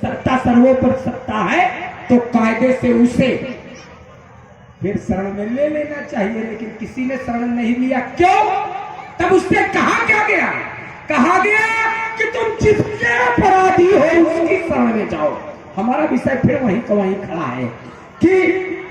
सत्ता सर्वोपरि सत्ता है तो कायदे से उसे फिर शरण में ले लेना चाहिए, लेकिन किसी ने शरण नहीं लिया। क्यों? तब उससे कहा क्या गया? कहा गया कि तुम जिसके अपराधी हो उसकी शरण में जाओ। हमारा विषय फिर वहीं का वहीं खड़ा है कि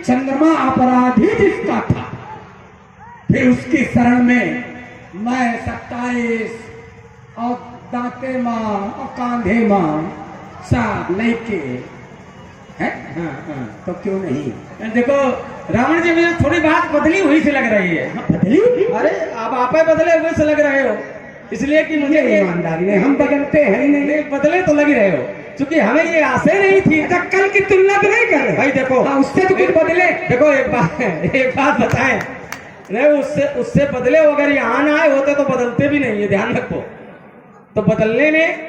चंद्रमा अपराधी जिसका था, फिर उसकी शरण में मैं 27 और दांते मां और कांधे मां सब लेके है। हाँ, तो क्यों नहीं? देखो रावण जी, मुझे थोड़ी बात बदली हुई सी लग रही है। बदली? अरे अब आप बदले हुए से लग रहे हो, इसलिए कि मुझे ईमानदारी नहीं, हम बदलते हैं नहीं। बदले तो लग रहे हो, क्योंकि हमें ये आशा नहीं थी। अच्छा, कल की तुलना तो नहीं कर रहे भाई? देखो उससे तो कुछ बदले। देखो एक बात बताएं, नहीं उससे बदले अगर यहाँ ना आए होते तो बदलते भी नहीं है, ध्यान रखो। तो बदलने में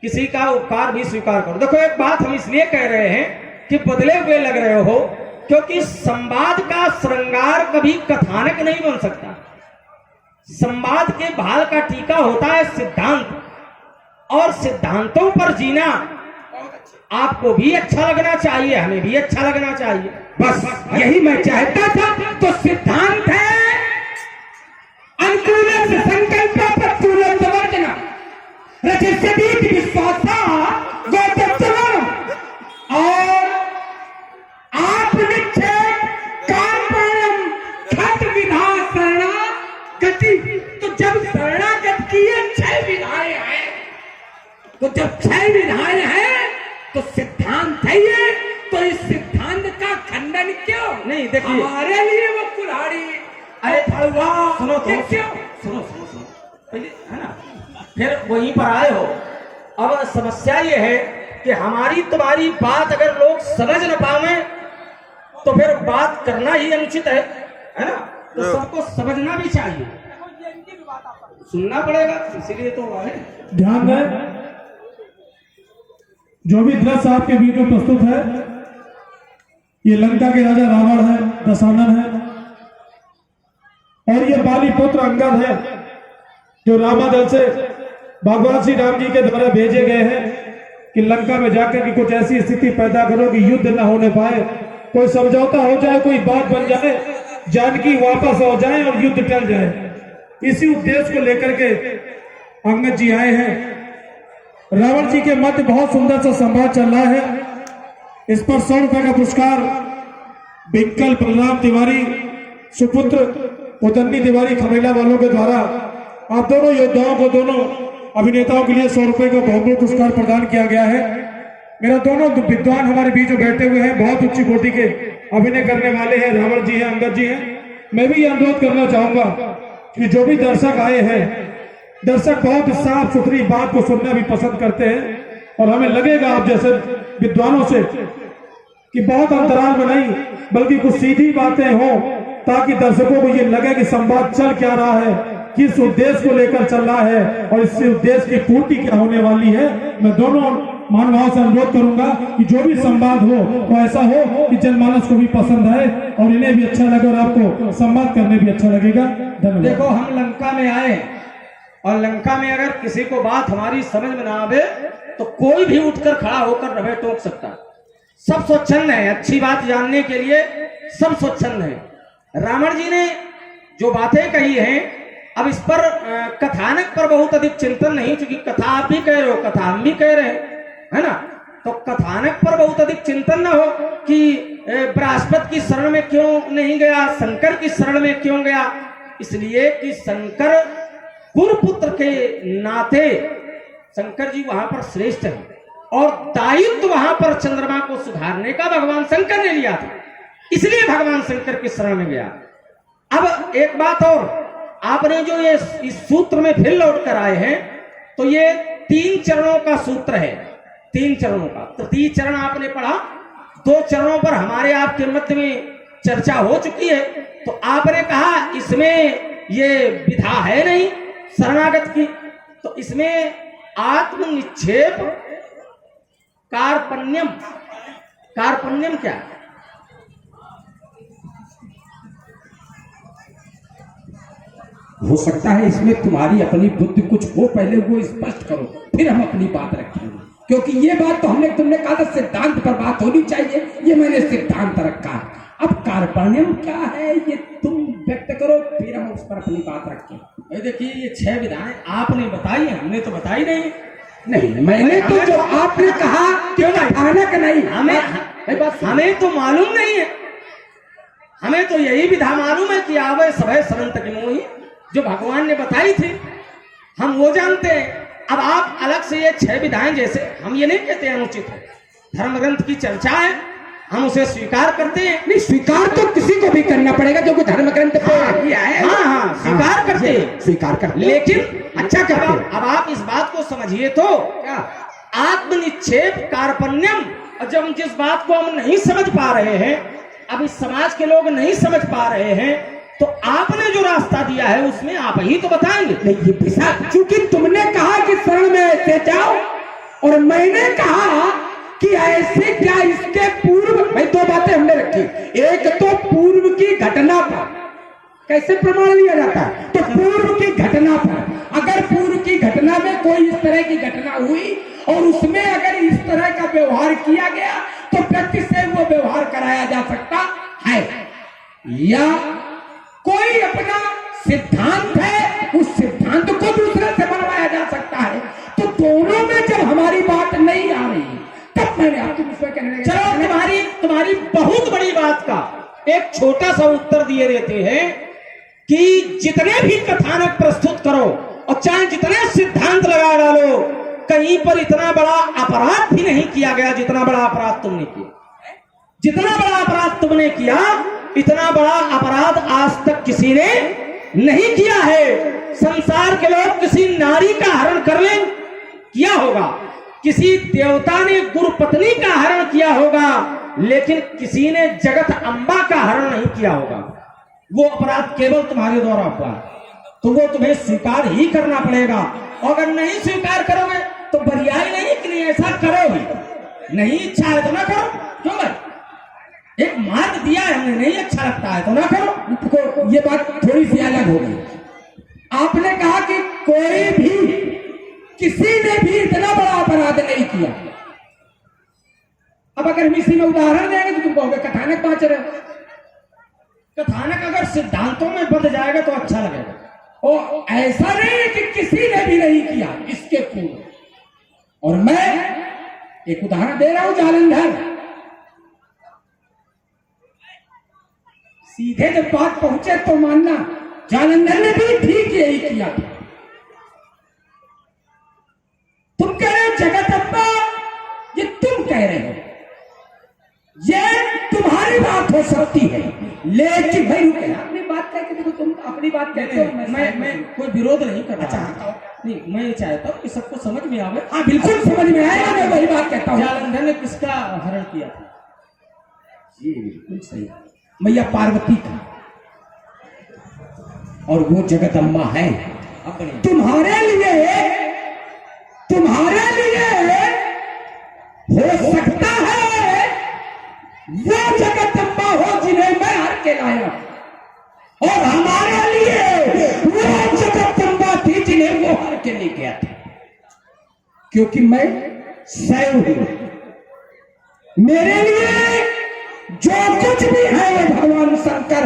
किसी का उपकार भी स्वीकार करो। देखो एक बात हम इसलिए कह रहे हैं कि बदले हुए लग रहे हो, क्योंकि संवाद का श्रृंगार कभी कथानक नहीं बन सकता। संवाद के भाल का टीका होता है सिद्धांत, और सिद्धांतों पर जीना आपको भी अच्छा लगना चाहिए, हमें भी अच्छा लगना चाहिए। बस यही मैं चाहता था। तो सिद्धांत है अनुकूल संकल्प प्रतिकूल वर्जना रजस्यदीप विश्वासा गौतम, और आप निक्षेप कामपणम खत विधा शरणा गति। तो जब शरणागत की 6 विधाएं हैं, तो जब 6 विधाएं हैं तो सिद्धांत है ये। तो इस सिद्धांत का खंडन क्यों नहीं? देखिए हमारे लिए वो कुल्हाड़ी, अरे फड़वा, सुनो क्यों? सुनो पहले, है ना, फिर वहीं पर आए हो। अब समस्या ये है कि हमारी तुम्हारी बात अगर लोग समझ न पावे तो फिर बात करना ही अनुचित है ना? तो सबको समझना भी चाहिए, सुनना पड़ेगा, इसीलिए तो आए। ध्यान दें, जो भी दृश्य आपके बीच में प्रस्तुत है, ये लंका के राजा रावण है, दशानन है, और ये बाली पुत्र अंगद है, जो रामादल से भगवान श्री राम जी के द्वारा भेजे गए हैं कि लंका में जाकर की कुछ ऐसी स्थिति पैदा करो कि युद्ध न होने पाए, कोई समझौता हो जाए, कोई बात बन जाए, जानकी वापस हो जाए और युद्ध टल जाए। इसी उद्देश्य को लेकर के अंगद जी आए हैं। रावण जी के मध्य बहुत सुंदर सा संवाद चल रहा है। इस पर 100 रुपए का पुरस्कार बिंकल बलराम तिवारी, सुपुत्र उदन्नी तिवारी खमेला वालों के द्वारा आप दोनों योद्धाओं को, दोनों अभिनेताओं के लिए 100 रुपए का बहुमूल्य पुरस्कार प्रदान किया गया है। मेरा दोनों विद्वान हमारे बीच में बैठे हुए हैं, बहुत उच्च कोटि के अभिनय करने वाले हैं, रावण जी हैं, अंगद जी हैं। मैं भी ये अनुरोध करना चाहूंगा कि जो भी दर्शक आए हैं, दर्शक बहुत साफ सुथरी बात को सुनना भी पसंद करते हैं, और हमें लगेगा आप जैसे विद्वानों से कि बहुत अंतराल में नहीं बल्कि कुछ सीधी बातें हों, ताकि दर्शकों को ये लगे कि संवाद चल क्या रहा है, किस उद्देश्य को लेकर चल रहा है, और इस उद्देश्य की पूर्ति क्या होने वाली है। मैं दोनों महानुभावों से अनुरोध करूंगा कि जो भी संवाद हो वो ऐसा हो कि जनमानस को भी पसंद आए और इन्हें भी अच्छा लगे और आपको संवाद करने भी अच्छा लगेगा। धन्यवाद। देखो हम लंका में आए, और लंका में अगर किसी को बात हमारी समझ में ना आवे तो कोई भी उठकर खड़ा होकर रवे टोक सकता। सब स्वच्छंद है, अच्छी बात जानने के लिए सब स्वच्छंद है। रावण जी ने जो बातें कही हैं, अब इस पर कथानक पर बहुत अधिक चिंतन नहीं, क्योंकि कथा आप भी कह रहे हो, कथा हम भी कह रहे हैं, है ना। तो कथानक पर बहुत अधिक चिंतन ना हो कि बृहस्पति की शरण में क्यों नहीं गया, शंकर की शरण में क्यों गया। इसलिए कि शंकर कुरुपुत्र के नाते शंकर जी वहां पर श्रेष्ठ हैं, और दायित्व वहां पर चंद्रमा को सुधारने का भगवान शंकर ने लिया था, इसलिए भगवान शंकर की शरण में गया। अब एक बात और, आपने जो ये इस सूत्र में फिर लौट कर आए हैं, तो ये 3 चरणों का सूत्र है, 3 चरणों का। तृतीय चरण आपने पढ़ा, 2 चरणों पर हमारे आपके मध्य में चर्चा हो चुकी है। तो आपने कहा इसमें ये विधा है नहीं शरणागत की, तो इसमें आत्मनिक्षेप कार्पण्यम, कार्पण्यम क्या है? हो सकता है इसमें तुम्हारी अपनी बुद्धि कुछ हो, पहले वो स्पष्ट करो, फिर हम अपनी बात रखेंगे। क्योंकि ये बात तो तुमने कहा था सिद्धांत पर बात होनी चाहिए, ये मैंने सिद्धांत रखा। अब कार्पण्यम क्या है ये तुम व्यक्त करो, फिर हम उस पर अपनी बात रखें। देखिए ये 6 विधाएं आपने बताई है, हमने तो बताई नहीं। नहीं मैंने तो जो आपने कहा क्यों नहीं, अचानक नहीं, हमें तो मालूम नहीं है। हमें तो यही विधा मालूम है कि आवे सभय संत की मोही, जो भगवान ने बताई थी हम वो जानते हैं। अब आप अलग से ये 6 विधाएं, जैसे हम ये नहीं कहते अनुचित है, धर्म ग्रंथ की चर्चा है, हम उसे स्वीकार करते हैं। नहीं स्वीकार तो किसी को भी करना पड़ेगा जो कोई धर्म ग्रंथ पे है। हाँ स्वीकार करते हैं, स्वीकार करते, लेकिन अच्छा करते हैं। अब आप इस बात को समझिए तो आत्मनिक्षेप कार्पण्यम, और जब जिस बात को हम नहीं समझ पा रहे हैं, अब इस समाज के लोग नहीं समझ पा रहे हैं, तो आपने जो रास्ता दिया है उसमें आप ही तो बताएंगे। नहीं ये पिसा, चूंकि तुमने कहा कि शरण में ऐसे जाओ और मैंने कहा कि ऐसे क्या, इसके पूर्व भाई 2 बातें हमने रखी। एक तो पूर्व की घटना पर कैसे प्रमाण लिया जाता है, तो पूर्व की घटना पर, अगर पूर्व की घटना में कोई इस तरह की घटना हुई और उसमें अगर इस तरह का व्यवहार किया गया तो व्यक्ति से वो व्यवहार कराया जा सकता है, या कोई अपना सिद्धांत है उस सिद्धांत को दूसरे से बनवाया जा सकता है। तो दोनों में जब हमारी बात नहीं आ रही तब मैंने आपको दूसरे कहने लगा। चलो तुम्हारी बहुत बड़ी बात का एक छोटा सा उत्तर दिए देते हैं कि जितने भी कथानक प्रस्तुत करो और चाहे जितने सिद्धांत लगा डालो, कहीं पर इतना बड़ा अपराध भी नहीं किया गया जितना बड़ा अपराध तुमने किया। जितना बड़ा अपराध तुमने किया, इतना बड़ा अपराध आज तक किसी ने नहीं किया है। संसार के लोग किसी नारी का हरण कर लें, किया होगा, किसी देवता ने गुरु पत्नी का हरण किया होगा, लेकिन किसी ने जगत अम्बा का हरण नहीं किया होगा। वो अपराध केवल तुम्हारे द्वारा हुआ, तो वो तुम्हें स्वीकार ही करना पड़ेगा। और अगर नहीं स्वीकार करोगे तो बरियाई नहीं कि नहीं ऐसा करो ही, नहीं इच्छा है तो ना करो। क्यों भाई, एक मार्ग दिया है हमने, नहीं अच्छा लगता है तो ना करो। तो ये बात थोड़ी सी अलग हो गई। आपने कहा कि कोई भी, किसी ने भी इतना बड़ा अपराध नहीं किया। अब अगर हम इसी में उदाहरण देंगे तो तुम कहोगे कथानक बाँच रहे हो। कथानक अगर सिद्धांतों में बंध जाएगा तो अच्छा लगेगा। और ऐसा नहीं है कि किसी ने भी नहीं किया इसके पूर्व। और मैं एक उदाहरण दे रहा हूं, जालंधर। सीधे जब बात पहुंचे तो मानना, जालंधर ने भी ठीक यही किया था। तुम कह रहे हो जगत अम्बा, ये तुम कह रहे हो, ये तुम्हारी बात हो सकती है, लेकिन भाई रुके, अपनी बात कहते देखो, तुम अपनी बात कहते हो, मैं कोई विरोध नहीं कर रहा। अच्छा नहीं, मैं ये चाहता हूँ कि सबको समझ में आवे। हाँ बिल्कुल समझ में आएगा, मैं वही बात कहता हूँ। जालंधर ने किसका हरण किया था? ये बिल्कुल सही, मैया पार्वती का, और वो जगत अम्बा है। तुम्हारे लिए हो सकता है वो जगत अम्बा हो जिन्हें मैं हर के लाया, और हमारे लिए वो जगत अम्बा थी जिन्हें वो हर के ले गया था। क्योंकि मैं सैव हूं, मेरे लिए जो कुछ भी है वो भगवान शंकर,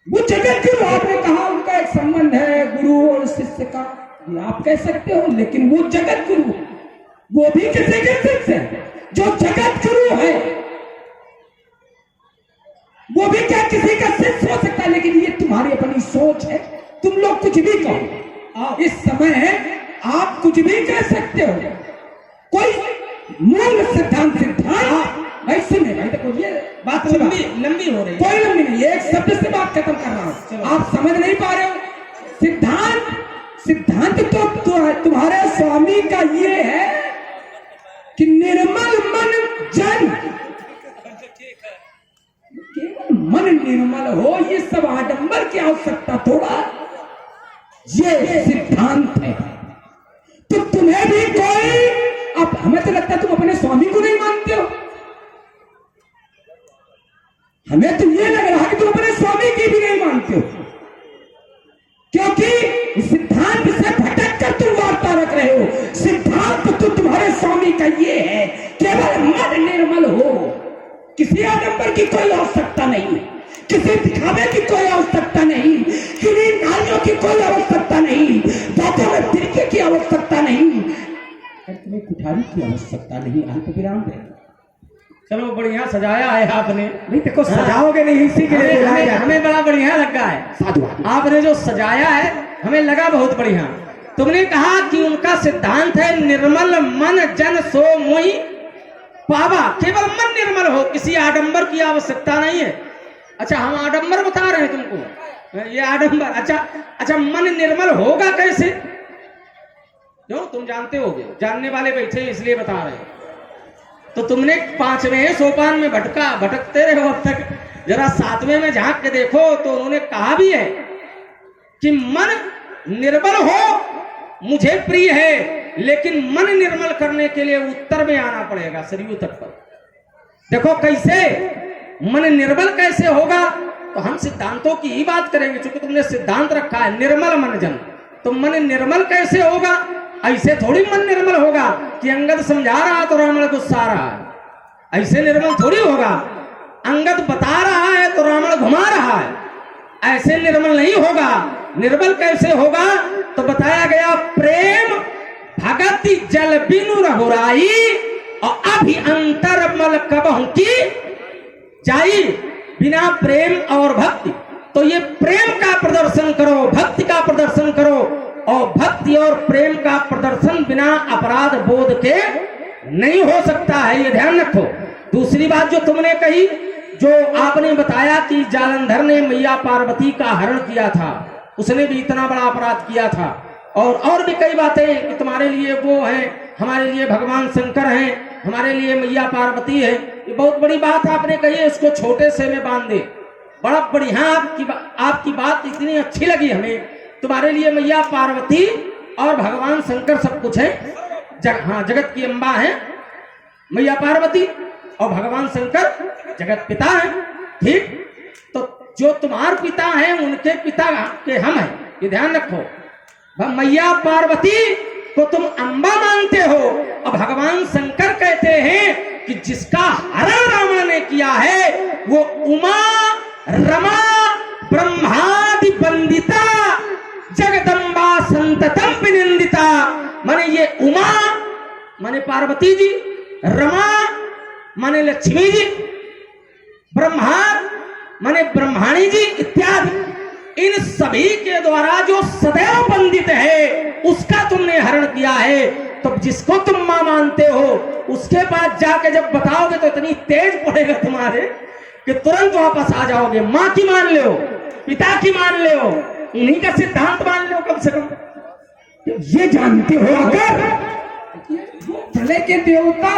वो जगत गुरु। आपने कहा उनका एक संबंध है गुरु और शिष्य का, ये आप कह सकते हो, लेकिन वो जगत गुरु, वो भी किसी के शिष्य है। जो जगत गुरु है वो भी क्या किसी का शिष्य हो सकता है, लेकिन ये तुम्हारी अपनी सोच है, तुम लोग कुछ भी कहो। इस समय आप कुछ भी कह सकते हो, कोई मूल सिद्धांत भाई सुने भाई, देखो ये बात लंबी हो रही है। कोई लंबी नहीं, एक शब्द से बात खत्म कर रहा हूं, आप समझ नहीं पा रहे हो। सिद्धांत तो तुम्हारे स्वामी का ये है कि निर्मल मन जन, केवल मन निर्मल हो, ये सब आडंबर की आवश्यकता थोड़ा, ये सिद्धांत है। तो तुम्हें भी कोई, अब हमें तो लगता है तुम अपने स्वामी को नहीं मानते हो, हमें तो ये लग रहा है कि तुम अपने स्वामी की भी नहीं मानते हो, क्योंकि सिद्धांत से भटक कर तुम वार्ता रख रहे हो। सिद्धांत सिद्धांत तो तुम्हारे स्वामी का ये है, केवल मन निर्मल हो, किसी आडंबर की कोई आवश्यकता नहीं, किसी दिखावे की कोई आवश्यकता नहीं, किन्हीं नारियों की कोई आवश्यकता नहीं, बातों में तिरके की आवश्यकता नहीं, तुम्हें कुठारी की आवश्यकता नहीं। अल्प विराम दे। चलो बढ़िया सजाया है आपने। नहीं देखो सजाओगे नहीं, इसी के लिए हमें बड़ा बढ़िया लगा है साधु आपने जो सजाया है, हमें लगा बहुत बढ़िया। तुमने कहा कि उनका सिद्धांत है निर्मल मन जन सो मुहि पावा, केवल मन निर्मल हो, किसी आडंबर की आवश्यकता नहीं है। अच्छा हम आडंबर बता रहे हैं तुमको, ये आडंबर। अच्छा मन निर्मल होगा कैसे? जो तुम जानते होगे, जानने वाले बैठे इसलिए बता रहे हैं। तो तुमने 5वें सोपान में भटकते रहे हो अब तक, जरा 7वें में झांक के देखो तो उन्होंने कहा भी है कि मन निर्मल हो मुझे प्रिय है, लेकिन मन निर्मल करने के लिए उत्तर में आना पड़ेगा, सरयू तट पर। देखो कैसे मन निर्मल कैसे होगा, तो हम सिद्धांतों की ही बात करेंगे, क्योंकि तुमने सिद्धांत रखा है निर्मल मन जन। तो मन निर्मल कैसे होगा? ऐसे थोड़ी मन निर्मल होगा कि अंगद समझा रहा तो रावण गुस्सा रहा है, ऐसे निर्मल थोड़ी होगा। अंगद बता रहा है तो रावण घुमा रहा है, ऐसे निर्मल नहीं होगा। निर्मल कैसे होगा? तो बताया गया प्रेम भगति जल बिनु रघुराई और अभी अंतर मल कबहु की जाई। बिना प्रेम और भक्ति, तो ये प्रेम का प्रदर्शन करो, भक्ति का प्रदर्शन करो, और भक्ति और प्रेम का प्रदर्शन बिना अपराध बोध के नहीं हो सकता है, ये ध्यान रखो। दूसरी बात जो तुमने कही, जो आपने बताया कि जालंधर ने मैया पार्वती का हरण किया था, उसने भी इतना बड़ा अपराध किया था, और भी कई बातें कि तुम्हारे लिए वो हैं, हमारे लिए भगवान शंकर हैं, हमारे लिए मैया पार्वती है। ये बहुत बड़ी बात आपने कही है, इसको छोटे से में बांध दे। बड़ा बढ़िया आपकी बात इतनी अच्छी लगी हमें। तुम्हारे लिए मैया पार्वती और भगवान शंकर सब कुछ है। हाँ, जगत की अम्बा है मैया पार्वती, और भगवान शंकर जगत पिता है। ठीक, तो जो तुम्हारे पिता हैं उनके पिता के हम हैं, ये ध्यान रखो। मैया पार्वती को तुम अम्बा मानते हो, और भगवान शंकर कहते हैं कि जिसका हरण रावण ने किया है वो उमा रमा ब्रह्मादि वंदिता जगदम्बा संततम विनिंदिता। माने ये उमा माने पार्वती जी, रमा माने लक्ष्मी जी, ब्रह्मा माने ब्रह्माणी जी इत्यादि, इन सभी के द्वारा जो सदैव वंदित है उसका तुमने हरण किया है। तो जिसको तुम मां मानते हो उसके पास जाके जब बताओगे तो इतनी तेज पड़ेगा तुम्हारे कि तुरंत वापस आ जाओगे। मां की मान ले हो, पिता की मान ले हो, उन्हीं का सिद्धांत मान लो कम से कम। ये जानते हो अगर भले के देवता